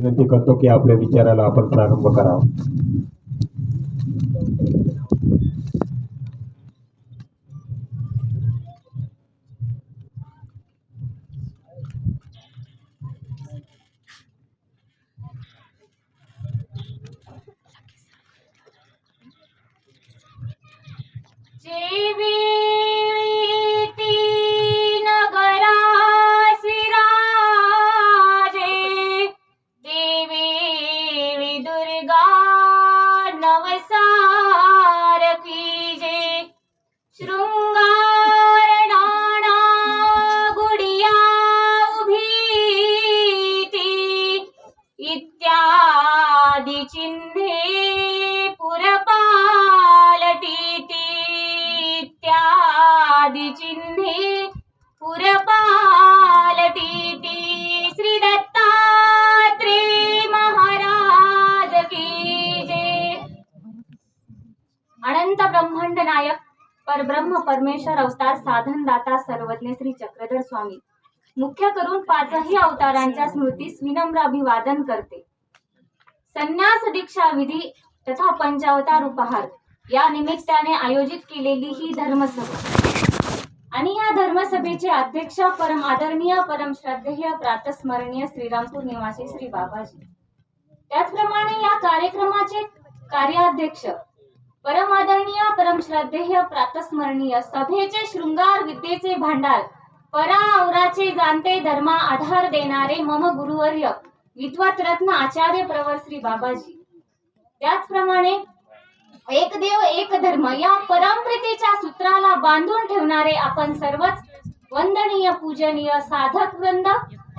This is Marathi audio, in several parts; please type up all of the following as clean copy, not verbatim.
विनंती करतो की आपल्या विचाराला आपण प्रारंभ करावा. इत्यादि चिन्हे पुरपालटीति इत्यादि चिन्हे पुरपालटीति श्री दत्तात्रेय महाराज की जय. अनंत ब्रह्मांड नायक परब्रह्म परमेश्वर अवतार साधन दाता सर्वज्ञ श्री चक्रधर स्वामी मुख्य करून पाचही अवतारांच्या स्मृतीस विनम्र अभिवादन करते. संन्यास दीक्षा विधी तथा पंचावतार उपहार या निमित्ताने आयोजित केलेली ही धर्मसभा आणि या धर्मसभेचे अध्यक्ष परम आदरणीय परम श्रद्धेय प्रातस्मरणीय श्रीरामपूर निवासी श्री बाबाजी, त्याचप्रमाणे या कार्यक्रमाचे कार्याध्यक्ष परम आदरणीय परम श्रद्धेय प्रातस्मरणीय सभेचे शृंगार विद्येचे भांडार परावराचे जाणते धर्मा आधार देणारे मम गुरुवर्य विद्वत रत्न आचार्य प्रवर श्री बाबाजी, त्याचप्रमाणे एक देव एक धर्म या परमप्रीतीच्या सूत्राला बांधून ठेवणारे आपण सर्वच वंदनीय पूजनीय साधक वृंद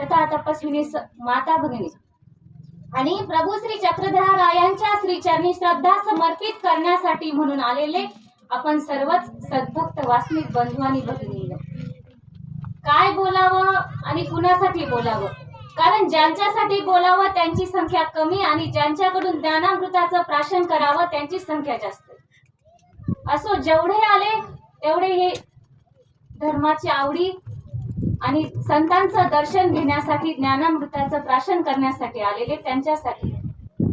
तथा तपस्विनी माता भगिनी आणि प्रभू श्री चक्रधरायांच्या श्री चरणी श्रद्धा समर्पित करण्यासाठी म्हणून आलेले आपण सर्वच सद्भक्त वासनिक बंधू आणि भगिनी, काय बोलावं आणि कुणासाठी बोलावं, कारण ज्यांच्यासाठी बोलावं त्यांची संख्या कमी आणि ज्यांच्याकडून ज्ञानामृताचं प्राशन करावं त्यांची संख्या जास्त. असो, जेवढे आले तेवढे हे धर्माची आवडी आणि संतांचं दर्शन घेण्यासाठी ज्ञानामृताचं प्राशन करण्यासाठी आलेले त्यांच्यासाठी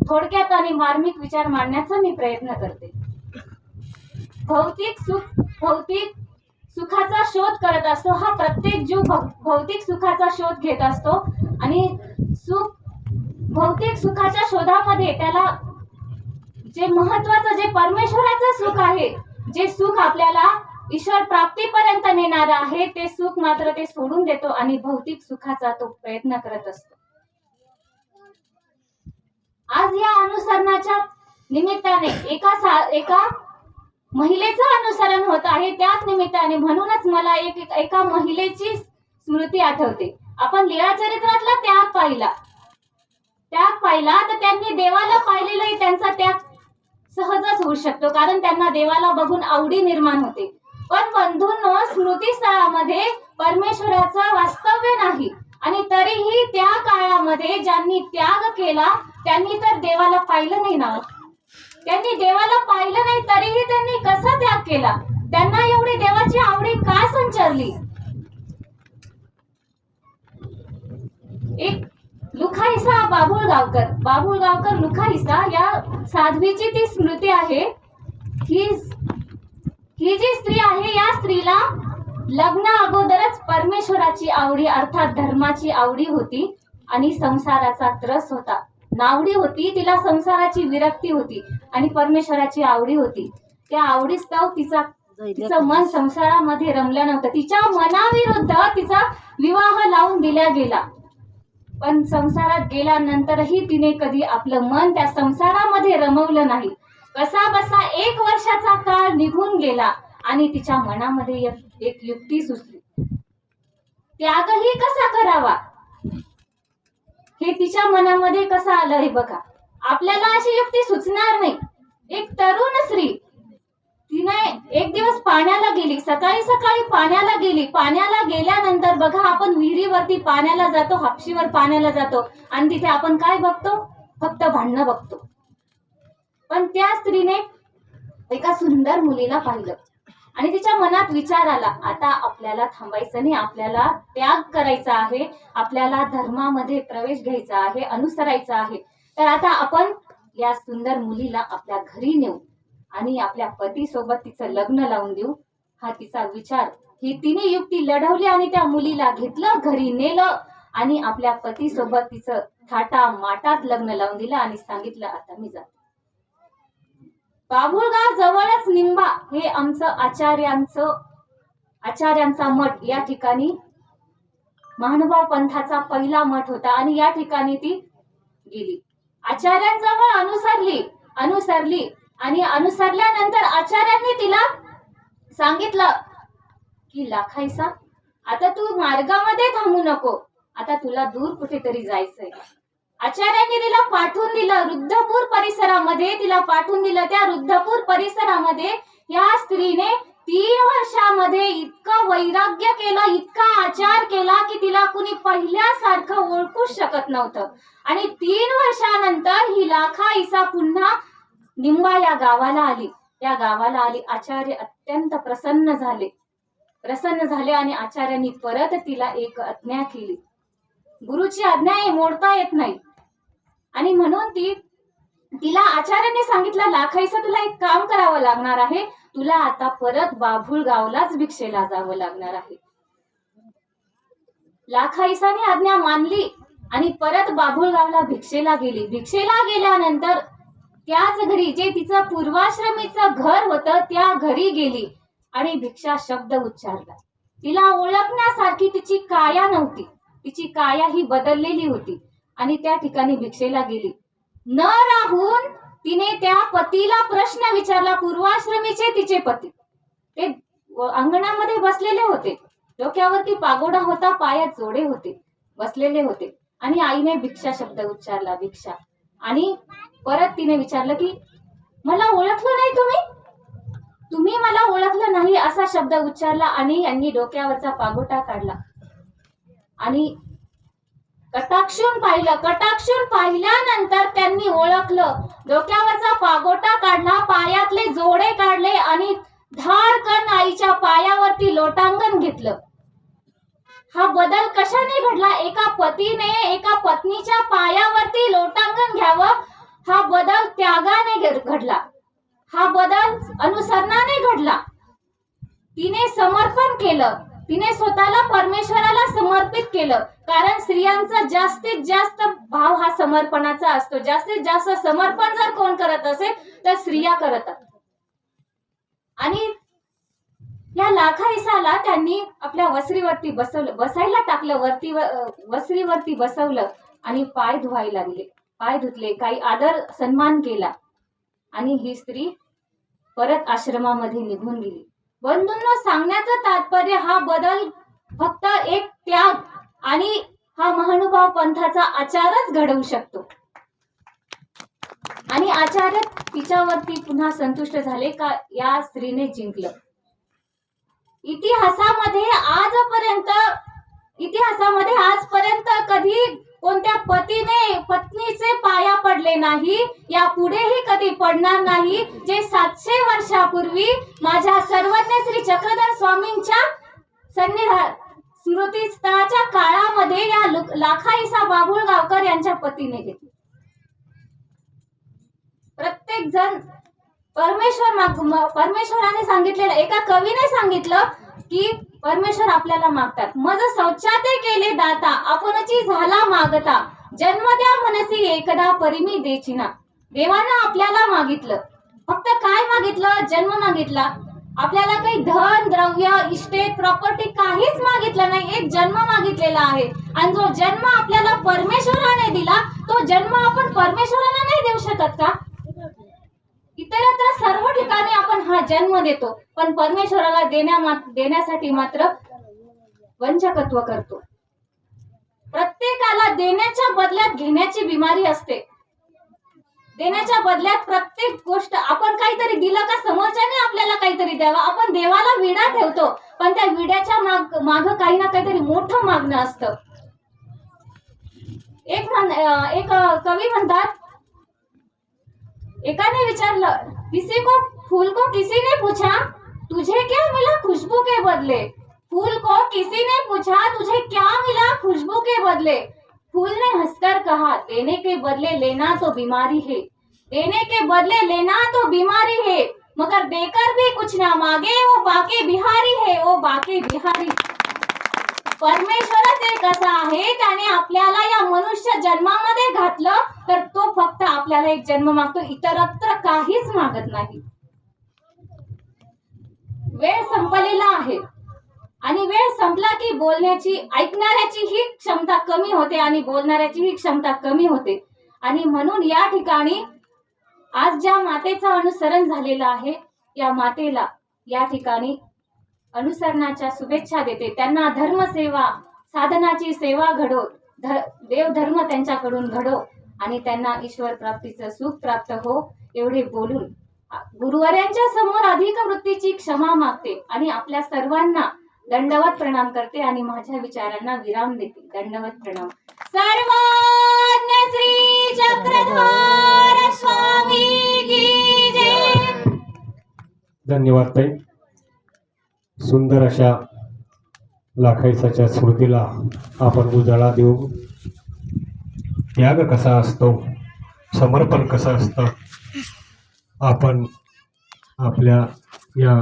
थोडक्यात आणि मार्मिक विचार मांडण्याचा मी प्रयत्न करते. भौतिक सुखाचा शोध करत असतो. हा प्रत्येक जीव भौतिक सुखाचा शोध घेत असतो आणि भौतिक सुखाच्या शोधामध्ये त्याला जे महत्वाचं जे परमेश्वराचं सुख आहे, जे सुख आपल्याला ईश्वर प्राप्तीपर्यंत नेणार आहे, ते सुख मात्र ते सोडून देतो आणि भौतिक सुखाचा तो प्रयत्न करत असतो. आज या अनुसरणाच्या निमित्ताने एका महिलेचं अनुसरण होत आहे. त्याच निमित्ताने म्हणूनच मला एका महिलेची स्मृती आठवते. आपण लीळा चरित्रातला त्याग पाहिला तर त्यांनी देवाला पाहिलेलाही त्यांचा त्याग सहजच होऊ शकतो, कारण त्यांना देवाला बघून आवडी निर्माण होते. पण बंधूंनो, स्मृतीस्थळामध्ये परमेश्वराचं वास्तव्य नाही आणि तरीही त्या काळामध्ये ज्यांनी त्याग केला त्यांनी तर देवाला पाहिलं नाही ना. त्यांनी देवाला पाहिलं नाही तरीही त्यांनी कसा त्याग केला, त्यांना एवढी देवाची आवडी का संचारली. एक लुखाईसा बाबुळगावकर लुखाईसा या साध्वीची ती स्मृती आहे. ही जी स्त्री आहे या स्त्रीला लग्ना अगोदरच परमेश्वराची आवडी अर्थात धर्माची आवडी होती आणि संसाराचा त्रस होता. नावडी होती, तिला संसाराची विरक्ती होती आणि परमेश्वराची आवडी होती. त्या आवडीस्तव तिचं मन संसारामध्ये रमलं नव्हतं. तिच्या मनाविरुद्ध तिचा विवाह लावून दिला गेला. पण संसारात गेल्यानंतरही तिने कधी आपलं मन त्या संसारामध्ये रमवलं नाही. कसा बसा 1 वर्षाचा काळ निघून गेला आणि तिच्या मनामध्ये एक युक्ती सुचली. त्यागही कसा करावा हे तिच्या मनामध्ये कसं आलं हे बघा. आपल्याला अशी युक्ती सुचणार नाही. एक तरुण स्त्री, तिने एक दिवस पाण्याला गेली, सकाळी पाण्याला गेली. पाण्याला गेल्यानंतर बघा, आपण विहिरीवरती पाण्याला जातो, हापशीवर पाण्याला जातो आणि तिथे आपण काय बघतो? फक्त भांडणं बघतो. पण त्या स्त्रीने एका सुंदर मुलीला पाहिलं आणि तिच्या मनात विचार आला, आता आपल्याला थांबायचं नाही, आपल्याला त्याग करायचा आहे, आपल्याला धर्मामध्ये प्रवेश घ्यायचा आहे, अनुसरायचा आहे. तर आता आपण या सुंदर मुलीला आपल्या घरी नेऊ आणि आपल्या पतीसोबत तिचं लग्न लावून देऊ. हा तिचा विचार, ही तिने युक्ती लढवली आणि त्या मुलीला घेतलं, घरी नेलं आणि आपल्या पतीसोबत तिचं थाटा माटात लग्न लावून दिलं आणि सांगितलं, आता मी जाते. बाभुळगाव जवळच निंबा हे आमचं आचार्यांचा मठ, या ठिकाणी महानुभाव पंथाचा पहिला मठ होता आणि या ठिकाणी ती गेली. आचार्यांजवळ अनुसरली आणि अनुसरल्यानंतर आचार्यांनी तिला सांगितलं की लाखाईसा, आता तू मार्गामध्ये थांबू नको, आता तुला दूर कुठेतरी जायचंय. आचार्यांनी तिला पाठवून दिलं रुद्धपूर परिसरामध्ये, तिला पाठवून दिलं. त्या रुद्धपूर परिसरामध्ये या स्त्रीने 3 वर्षामध्ये इतकं वैराग्य केलं, इतका आचार केला की तिला कुणी पहिल्यासारखं ओळखूच शकत नव्हतं. आणि 3 वर्षानंतर ही लाखाईसा पुन्हा निंबा या गावाला आली. आचार्य अत्यंत प्रसन्न झाले आणि आचार्यांनी परत तिला एक आज्ञा केली. गुरुची आज्ञा हे मोडता येत नाही आणि म्हणून तिला आचार्यांनी सांगितलं, लाखाईसा तुला एक काम करावं लागणार आहे, तुला आता परत बाभुळगावलाच भिक्षेला जावं लागणार आहे. लाखाईसाने आज्ञा मानली आणि परत बाभुळगावला भिक्षेला गेली. भिक्षेला गेल्यानंतर त्याच घरी, जे तिचं पूर्वाश्रमीचं घर होतं, त्या घरी गेली आणि भिक्षा शब्द उच्चारला. तिला ओळखण्यासारखी तिची काया नव्हती, तिची काया ही बदललेली होती आणि त्या ठिकाणी भिक्षेला गेली. न राहून तिने त्या पतीला प्रश्न विचारला. पूर्वाश्रमीचे तिचे पती ते अंगणामध्ये बसलेले होते, डोक्यावरती पागोडा होता, पायात जोडे होते, बसलेले होते आणि आईने भिक्षा शब्द उच्चारला, भिक्षा. आणि परत तिने विचारलं की मला ओळखलं नाही, तुम्ही मला ओळखलं नाही, असा शब्द उच्चारला. आणि यांनी डोक्यावरचा पागोटा काढला आणि कटाक्षून पाहिल्यानंतर त्यांनी ओळखलं. डोक्यावरचा पागोटा काढला, पायातले जोडे काढले आणि धाडकन आईच्या पायावरती लोटांगण घेतलं. हा बदल कशाने घडला? एका पतीने एका पत्नीच्या पायावरती लोटांगण घ्यावं, हा बदल त्यागाने घडला, हा बदल अनुसरणाने घडला. तिने समर्पण केलं, तिने स्वतःला परमेश्वराला समर्पित केलं. कारण स्त्रियांचा जास्तीत जास्त भाव हा समर्पणाचा असतो. जास्तीत जास्त समर्पण जर कोण करत असेल तर स्त्रिया करतात. आणि या लाखाईसाला त्यांनी आपल्या वसरीवरती बसायला टाकलं, वसरीवरती बसवलं आणि पाय धुवायला लागले. पाय धुतले, काही आदर सन्मान केला आणि ही स्त्री परत आश्रमामध्ये निघून गेली. बंधूंनो, सांगण्याचं तात्पर्य, हा बदल फक्त एक त्याग आणि हा महानुभाव पंथाचा आचारच घडवू शकतो. आणि आचार्य तिच्यावरती पुन्हा संतुष्ट झाले का या स्त्रीने जिंकलं. इतिहासामध्ये आजपर्यंत कधी कोणत्या पत्नीचे पाया पडले नाही, या पुढेही कधी पडणार नाही. जे 700 वर्षापूर्वी माझ्या सर्वज्ञ श्री चक्रधर स्वामींच्या स्मृतीस्थळाच्या काळामध्ये या लाखाईसा बाभुळगावकर यांच्या पतीने घेतली. प्रत्येक जण परमेश्वराने सांगितलेलं, एका कवीने सांगितलं की परमेश्वर आपल्याला मागतात, मज शौचाते केले दाता, आपणची झाला मागता, जन्म द्या मनसी एकदा परिमी देचिना. देवानं आपल्याला मागितलं, फक्त काय मागितलं? जन्म मागितला. आपल्याला काही धन द्रव्य इस्टेट प्रॉपर्टी काहीच मागितलं नाही, एक जन्म मागितलेला आहे. आणि जो जन्म आपल्याला परमेश्वराने दिला, तो जन्म आपण परमेश्वराला नाही देऊ शकत का? इतरत्र सर्व ठिकाणी आपण हा जन्म देतो, पण परमेश्वराला देण्यासाठी मात्र वंचकत्व करतो. प्रत्येकाला देण्याच्या बदल्यात घेण्याची बिमारी असते. देण्याच्या बदल्यात प्रत्येक गोष्ट आपण काहीतरी दिलं का समोरच्याने आपल्याला काहीतरी द्यावं. आपण देवाला विडा ठेवतो, पण त्या विड्याच्या माग काही ना काहीतरी मोठं मागणं असतं. एक कवी म्हणतात, एकाने विचारलं, किसी को फूल को किसी ने पूछा तुझे क्या मिला खुशबू के बदले? फूल को किसी ने पूछा तुझे क्या मिला खुशबू के बदले? फूल ने हंसकर कहा देने के बदले लेना तो बीमारी है, देने के बदले लेना तो बीमारी है, मगर देकर भी कुछ ना मांगे वो बाके बिहारी है, वो बाके बिहारी. परमेश्वरच एक असा आहे त्याने आपल्याला या मनुष्य जन्मामध्ये घातलं तर तो फक्त आपल्याला एक जन्म मागतो, इतरत्र काहीच मागत नाही. वेळ संपलेला आहे आणि वेळ संपला की बोलण्याची ऐकणाऱ्याची ही क्षमता कमी होते आणि बोलणाऱ्याची ही क्षमता कमी होते. आणि म्हणून या ठिकाणी आज ज्या मातेचं अनुसरण झालेलं आहे या मातेला या ठिकाणी अनुसरणाच्या शुभेच्छा देते. त्यांना धर्मसेवा साधनाची सेवा घडो, देवधर्म त्यांच्याकडून घडो आणि त्यांना ईश्वर प्राप्तीचं सुख प्राप्त हो एवढे बोलून गुरुवर्यांच्या समोर अधिक वृत्तीची क्षमा मागते आणि आपल्या सर्वांना दंडवत प्रणाम करते आणि माझ्या विचारांना विराम देते. दंडवत प्रणाम. सर्वज्ञ श्री चक्रधर स्वामी की जय. धन्यवाद ताई. सुंदर अशा लाखाईसाच्या स्मृतीला आपण उजाळा देऊ. त्याग कसा असतो, समर्पण कसं असतं, आपण आपल्या या